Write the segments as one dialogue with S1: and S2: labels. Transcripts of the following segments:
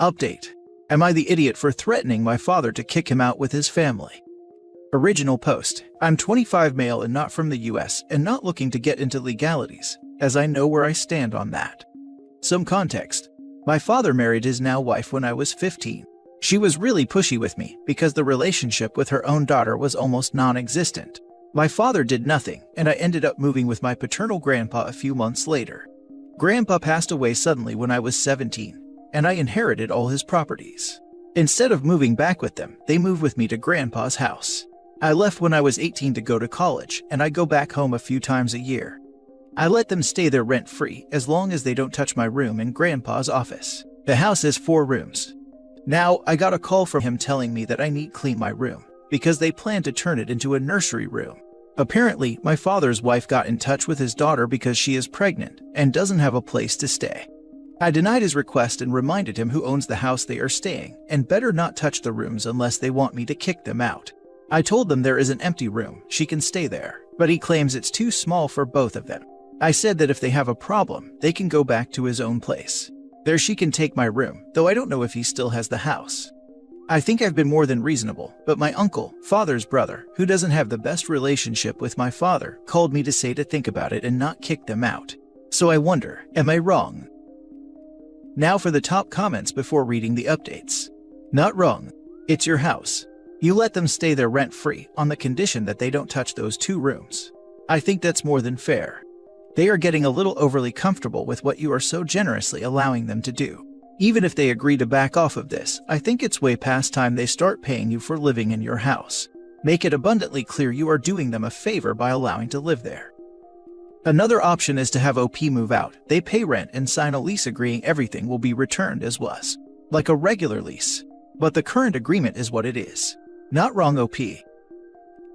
S1: Update. Am I the idiot for threatening my father to kick him out with his family? Original post. I'm 25 male and not from the US and not looking to get into legalities, as I know where I stand on that. Some context. My father married his now wife when I was 15. She was really pushy with me because the relationship with her own daughter was almost non-existent. My father did nothing, and I ended up moving with my paternal grandpa a few months later. Grandpa passed away suddenly when I was 17, and I inherited all his properties. Instead of moving back with them, they moved with me to grandpa's house. I left when I was 18 to go to college, and I go back home a few times a year. I let them stay there rent-free as long as they don't touch my room in grandpa's office. The house has 4 rooms. Now, I got a call from him telling me that I need to clean my room because they plan to turn it into a nursery room. Apparently, my father's wife got in touch with his daughter because she is pregnant and doesn't have a place to stay. I denied his request and reminded him who owns the house they are staying and better not touch the rooms unless they want me to kick them out. I told them there is an empty room, she can stay there, but he claims it's too small for both of them. I said that if they have a problem, they can go back to his own place. There she can take my room, though I don't know if he still has the house. I think I've been more than reasonable, but my uncle, father's brother, who doesn't have the best relationship with my father, called me to say to think about it and not kick them out. So I wonder, am I wrong? Now for the top comments before reading the updates. Not wrong. It's your house. You let them stay there rent-free on the condition that they don't touch those 2 rooms. I think that's more than fair. They are getting a little overly comfortable with what you are so generously allowing them to do. Even if they agree to back off of this, I think it's way past time they start paying you for living in your house. Make it abundantly clear you are doing them a favor by allowing to live there. Another option is to have OP move out. They pay rent and sign a lease agreeing everything will be returned as was, like a regular lease. But the current agreement is what it is. Not wrong, OP.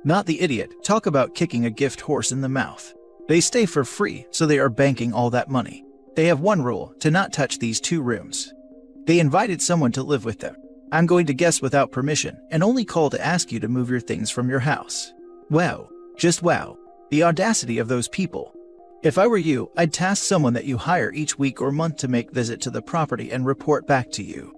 S1: Not the idiot. Talk about kicking a gift horse in the mouth. They stay for free, so they are banking all that money. They have one rule, to not touch these 2 rooms. They invited someone to live with them. I'm going to guess without permission, and only call to ask you to move your things from your house. Wow. Just wow. The audacity of those people. If I were you, I'd task someone that you hire each week or month to make visit to the property and report back to you.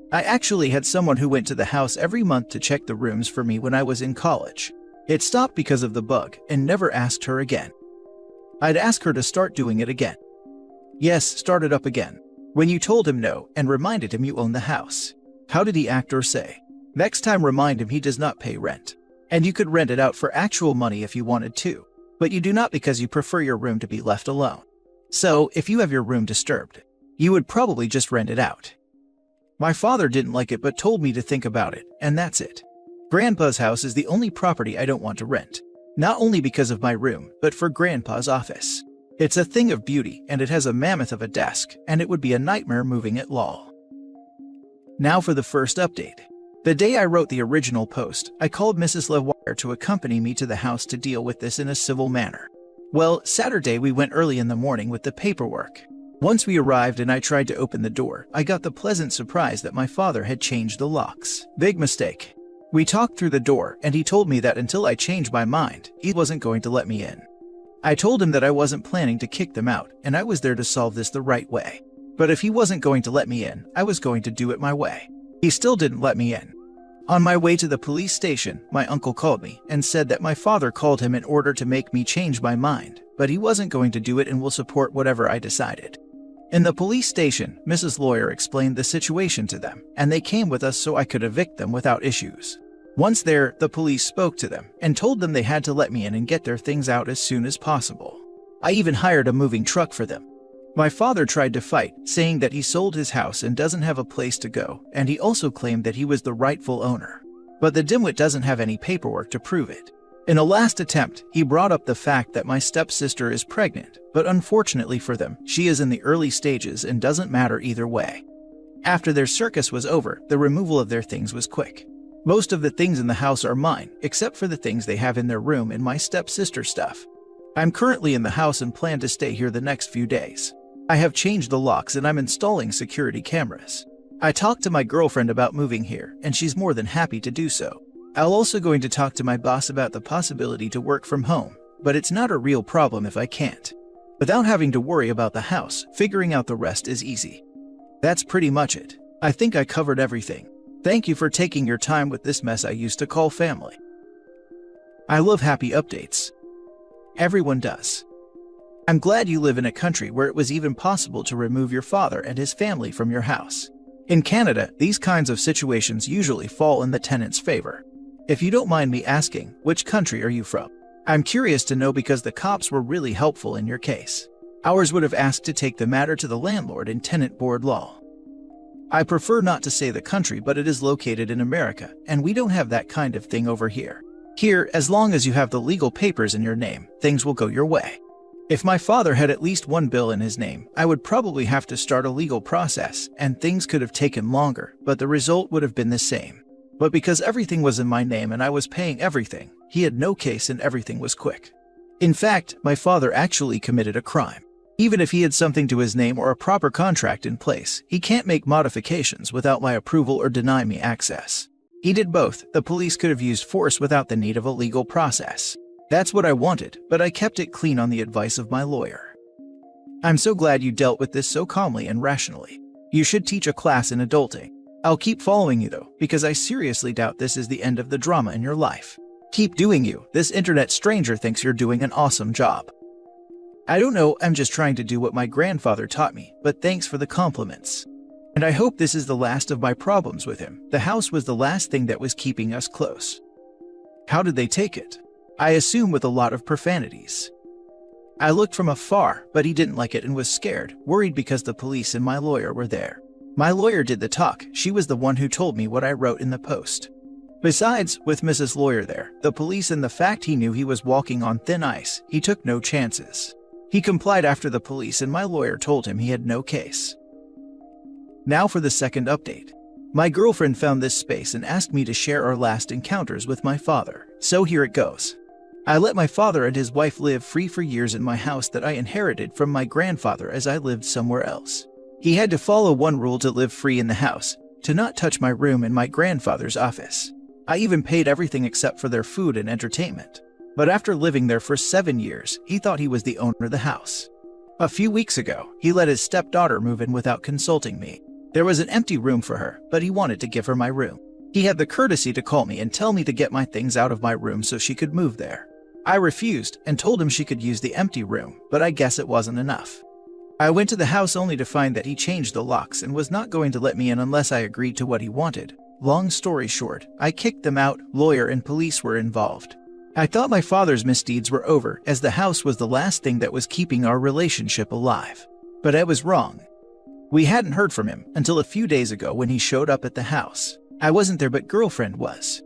S1: I actually had someone who went to the house every month to check the rooms for me when I was in college. It stopped because of the bug and never asked her again. I'd ask her to start doing it again. Yes, start it up again. When you told him no and reminded him you own the house. How did he act or say? Next time remind him he does not pay rent. And you could rent it out for actual money if you wanted to. But you do not because you prefer your room to be left alone. So, if you have your room disturbed, you would probably just rent it out. My father didn't like it but told me to think about it, and that's it. Grandpa's house is the only property I don't want to rent. Not only because of my room, but for Grandpa's office. It's a thing of beauty, and it has a mammoth of a desk, and it would be a nightmare moving it lol. Now for the first update. The day I wrote the original post, I called Mrs. LeWire to accompany me to the house to deal with this in a civil manner. Well, Saturday we went early in the morning with the paperwork. Once we arrived and I tried to open the door, I got the pleasant surprise that my father had changed the locks. Big mistake. We talked through the door, and he told me that until I changed my mind, he wasn't going to let me in. I told him that I wasn't planning to kick them out, and I was there to solve this the right way. But if he wasn't going to let me in, I was going to do it my way. He still didn't let me in. On my way to the police station, my uncle called me and said that my father called him in order to make me change my mind, but he wasn't going to do it and will support whatever I decided. In the police station, Mrs. Lawyer explained the situation to them, and they came with us so I could evict them without issues. Once there, the police spoke to them and told them they had to let me in and get their things out as soon as possible. I even hired a moving truck for them. My father tried to fight, saying that he sold his house and doesn't have a place to go, and he also claimed that he was the rightful owner. But the dimwit doesn't have any paperwork to prove it. In a last attempt, he brought up the fact that my stepsister is pregnant, but unfortunately for them, she is in the early stages and doesn't matter either way. After their circus was over, the removal of their things was quick. Most of the things in the house are mine, except for the things they have in their room and my stepsister's stuff. I'm currently in the house and plan to stay here the next few days. I have changed the locks and I'm installing security cameras. I talked to my girlfriend about moving here, and she's more than happy to do so. I'm also going to talk to my boss about the possibility to work from home, but it's not a real problem if I can't. Without having to worry about the house, figuring out the rest is easy. That's pretty much it. I think I covered everything. Thank you for taking your time with this mess I used to call family. I love happy updates. Everyone does. I'm glad you live in a country where it was even possible to remove your father and his family from your house. In Canada, these kinds of situations usually fall in the tenant's favor. If you don't mind me asking, which country are you from? I'm curious to know because the cops were really helpful in your case. Ours would have asked to take the matter to the landlord in tenant board law. I prefer not to say the country, but it is located in America, and we don't have that kind of thing over here. Here, as long as you have the legal papers in your name, things will go your way. If my father had at least one bill in his name, I would probably have to start a legal process, and things could have taken longer, but the result would have been the same. But because everything was in my name and I was paying everything, he had no case and everything was quick. In fact, my father actually committed a crime. Even if he had something to his name or a proper contract in place, he can't make modifications without my approval or deny me access. He did both. The police could have used force without the need of a legal process. That's what I wanted, but I kept it clean on the advice of my lawyer. I'm so glad you dealt with this so calmly and rationally. You should teach a class in adulting. I'll keep following you though, because I seriously doubt this is the end of the drama in your life. Keep doing you. This internet stranger thinks you're doing an awesome job. I don't know, I'm just trying to do what my grandfather taught me, but thanks for the compliments. And I hope this is the last of my problems with him. The house was the last thing that was keeping us close. How did they take it? I assume with a lot of profanities. I looked from afar, but he didn't like it and was scared, worried because the police and my lawyer were there. My lawyer did the talk. She was the one who told me what I wrote in the post. Besides, with Mrs. Lawyer there, the police and the fact he knew he was walking on thin ice, he took no chances. He complied after the police and my lawyer told him he had no case. Now for the second update. My girlfriend found this space and asked me to share our last encounters with my father, so here it goes. I let my father and his wife live free for years in my house that I inherited from my grandfather as I lived somewhere else. He had to follow one rule to live free in the house, to not touch my room and my grandfather's office. I even paid everything except for their food and entertainment. But after living there for 7 years, he thought he was the owner of the house. A few weeks ago, he let his stepdaughter move in without consulting me. There was an empty room for her, but he wanted to give her my room. He had the courtesy to call me and tell me to get my things out of my room so she could move there. I refused and told him she could use the empty room, but I guess it wasn't enough. I went to the house only to find that he changed the locks and was not going to let me in unless I agreed to what he wanted. Long story short, I kicked them out. Lawyer and police were involved. I thought my father's misdeeds were over, as the house was the last thing that was keeping our relationship alive. But I was wrong. We hadn't heard from him until a few days ago when he showed up at the house. I wasn't there, but girlfriend was.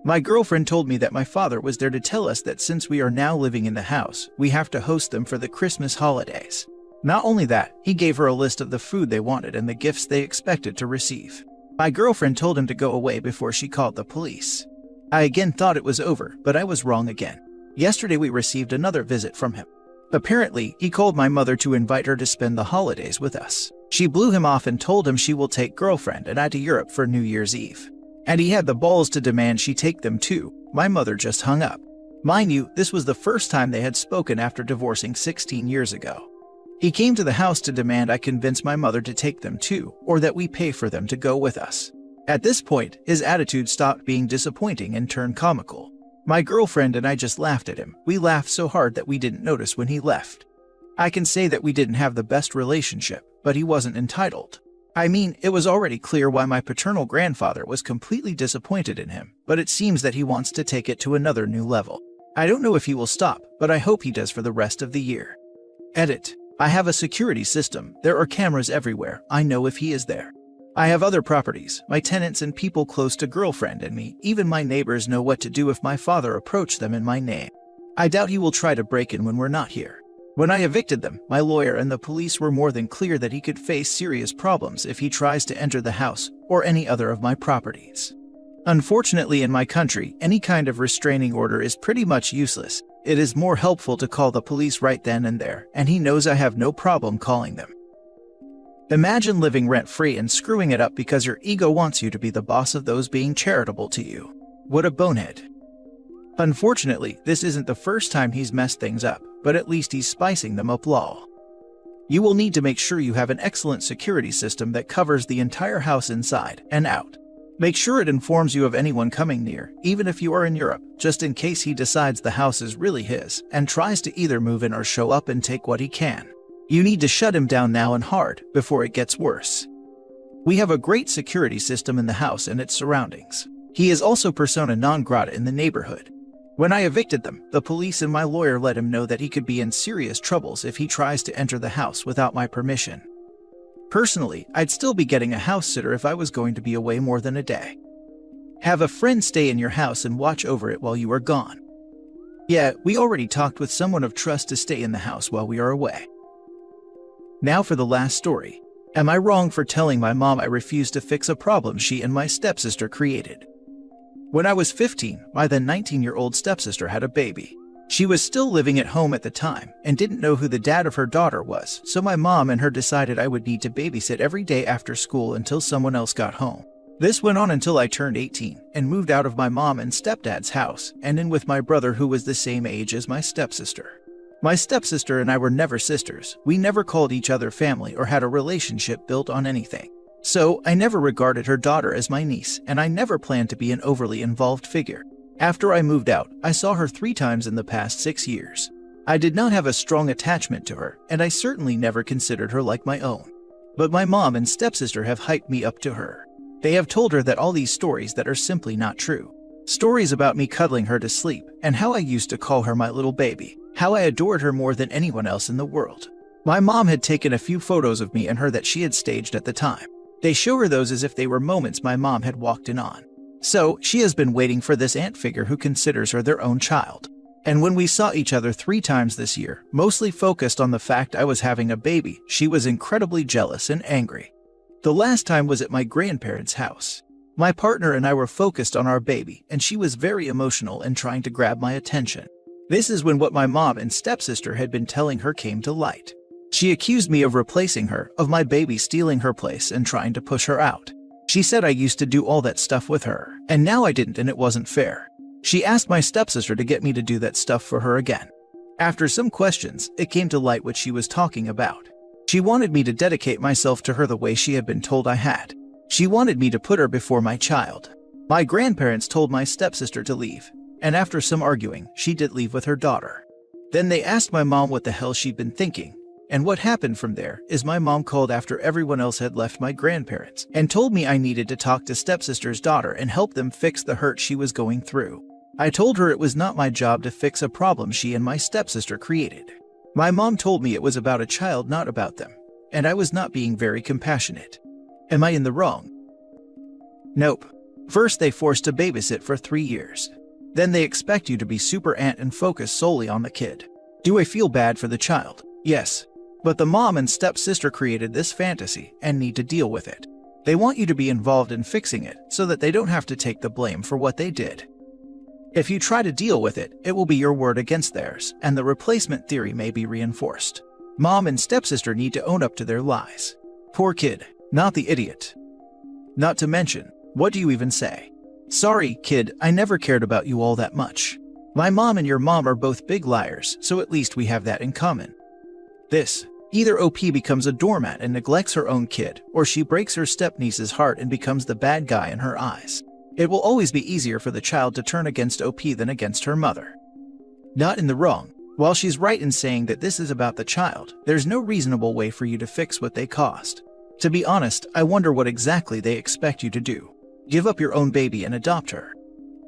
S1: My girlfriend told me that my father was there to tell us that since we are now living in the house, we have to host them for the Christmas holidays. Not only that, he gave her a list of the food they wanted and the gifts they expected to receive. My girlfriend told him to go away before she called the police. I again thought it was over, but I was wrong again. Yesterday we received another visit from him. Apparently, he called my mother to invite her to spend the holidays with us. She blew him off and told him she will take girlfriend and I to Europe for New Year's Eve. And he had the balls to demand she take them too. My mother just hung up. Mind you, this was the first time they had spoken after divorcing 16 years ago. He came to the house to demand I convince my mother to take them too, or that we pay for them to go with us. At this point, his attitude stopped being disappointing and turned comical. My girlfriend and I just laughed at him. We laughed so hard that we didn't notice when he left. I can say that we didn't have the best relationship, but he wasn't entitled. I mean, it was already clear why my paternal grandfather was completely disappointed in him, but it seems that he wants to take it to another new level. I don't know if he will stop, but I hope he does for the rest of the year. Edit. I have a security system. There are cameras everywhere. I know if he is there. I have other properties, my tenants and people close to girlfriend and me. Even my neighbors know what to do if my father approached them in my name. I doubt he will try to break in when we're not here. When I evicted them, my lawyer and the police were more than clear that he could face serious problems if he tries to enter the house or any other of my properties. Unfortunately, in my country, any kind of restraining order is pretty much useless. It is more helpful to call the police right then and there, and he knows I have no problem calling them. Imagine living rent-free and screwing it up because your ego wants you to be the boss of those being charitable to you. What a bonehead. Unfortunately, this isn't the first time he's messed things up, but at least he's spicing them up lol. You will need to make sure you have an excellent security system that covers the entire house inside and out. Make sure it informs you of anyone coming near, even if you are in Europe, just in case he decides the house is really his and tries to either move in or show up and take what he can. You need to shut him down now and hard before it gets worse. We have a great security system in the house and its surroundings. He is also persona non grata in the neighborhood. When I evicted them, the police and my lawyer let him know that he could be in serious troubles if he tries to enter the house without my permission. Personally, I'd still be getting a house sitter if I was going to be away more than a day. Have a friend stay in your house and watch over it while you are gone. Yeah, we already talked with someone of trust to stay in the house while we are away. Now for the last story. Am I wrong for telling my mom I refused to fix a problem she and my stepsister created? When I was 15, my then 19-year-old stepsister had a baby. She was still living at home at the time and didn't know who the dad of her daughter was, so my mom and her decided I would need to babysit every day after school until someone else got home. This went on until I turned 18 and moved out of my mom and stepdad's house and in with my brother who was the same age as my stepsister. My stepsister and I were never sisters. We never called each other family or had a relationship built on anything. So I never regarded her daughter as my niece, and I never planned to be an overly involved figure. After I moved out, I saw her 3 times in the past 6 years. I did not have a strong attachment to her, and I certainly never considered her like my own. But my mom and stepsister have hyped me up to her. They have told her that all these stories that are simply not true. Stories about me cuddling her to sleep, and how I used to call her my little baby, how I adored her more than anyone else in the world. My mom had taken a few photos of me and her that she had staged at the time. They show her those as if they were moments my mom had walked in on. So, she has been waiting for this aunt figure who considers her their own child. And when we saw each other 3 times this year, mostly focused on the fact I was having a baby, she was incredibly jealous and angry. The last time was at my grandparents' house. My partner and I were focused on our baby, and she was very emotional and trying to grab my attention. This is when what my mom and stepsister had been telling her came to light. She accused me of replacing her, of my baby stealing her place and trying to push her out. She said I used to do all that stuff with her, and now I didn't and it wasn't fair. She asked my stepsister to get me to do that stuff for her again. After some questions, it came to light what she was talking about. She wanted me to dedicate myself to her the way she had been told I had. She wanted me to put her before my child. My grandparents told my stepsister to leave, and after some arguing, she did leave with her daughter. Then they asked my mom what the hell she'd been thinking. And what happened from there is my mom called after everyone else had left my grandparents and told me I needed to talk to stepsister's daughter and help them fix the hurt she was going through. I told her it was not my job to fix a problem she and my stepsister created. My mom told me it was about a child, not about them, and I was not being very compassionate. Am I in the wrong? Nope. First they forced to babysit for 3 years. Then they expect you to be super aunt and focus solely on the kid. Do I feel bad for the child? Yes. But the mom and stepsister created this fantasy and need to deal with it. They want you to be involved in fixing it so that they don't have to take the blame for what they did. If you try to deal with it, it will be your word against theirs, and the replacement theory may be reinforced. Mom and stepsister need to own up to their lies. Poor kid, not the idiot. Not to mention, what do you even say? Sorry, kid, I never cared about you all that much. My mom and your mom are both big liars, so at least we have that in common. Either OP becomes a doormat and neglects her own kid, or she breaks her stepniece's heart and becomes the bad guy in her eyes. It will always be easier for the child to turn against OP than against her mother. Not in the wrong. While she's right in saying that this is about the child, there's no reasonable way for you to fix what they caused. To be honest, I wonder what exactly they expect you to do. Give up your own baby and adopt her.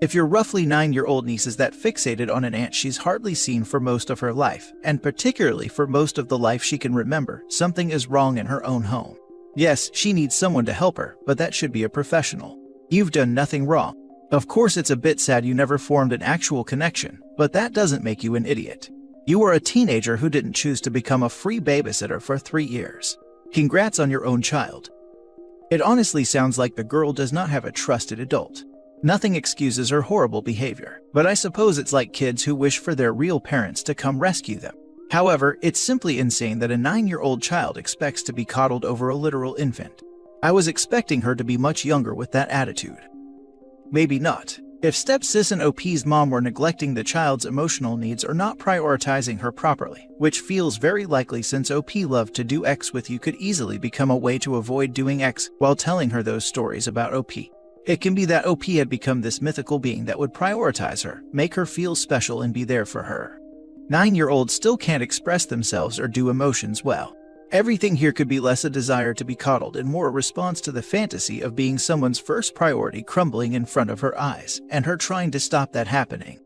S1: If your roughly 9-year-old niece is that fixated on an aunt she's hardly seen for most of her life, and particularly for most of the life she can remember, something is wrong in her own home. Yes, she needs someone to help her, but that should be a professional. You've done nothing wrong. Of course it's a bit sad you never formed an actual connection, but that doesn't make you an idiot. You were a teenager who didn't choose to become a free babysitter for 3 years. Congrats on your own child. It honestly sounds like the girl does not have a trusted adult. Nothing excuses her horrible behavior, but I suppose it's like kids who wish for their real parents to come rescue them. However, it's simply insane that a 9-year-old child expects to be coddled over a literal infant. I was expecting her to be much younger with that attitude. Maybe not. If stepsis and OP's mom were neglecting the child's emotional needs or not prioritizing her properly, which feels very likely since OP loved to do X with you, could easily become a way to avoid doing X while telling her those stories about OP. It can be that OP had become this mythical being that would prioritize her, make her feel special, and be there for her. 9-year-olds still can't express themselves or do emotions well. Everything here could be less a desire to be coddled and more a response to the fantasy of being someone's first priority crumbling in front of her eyes, and her trying to stop that happening.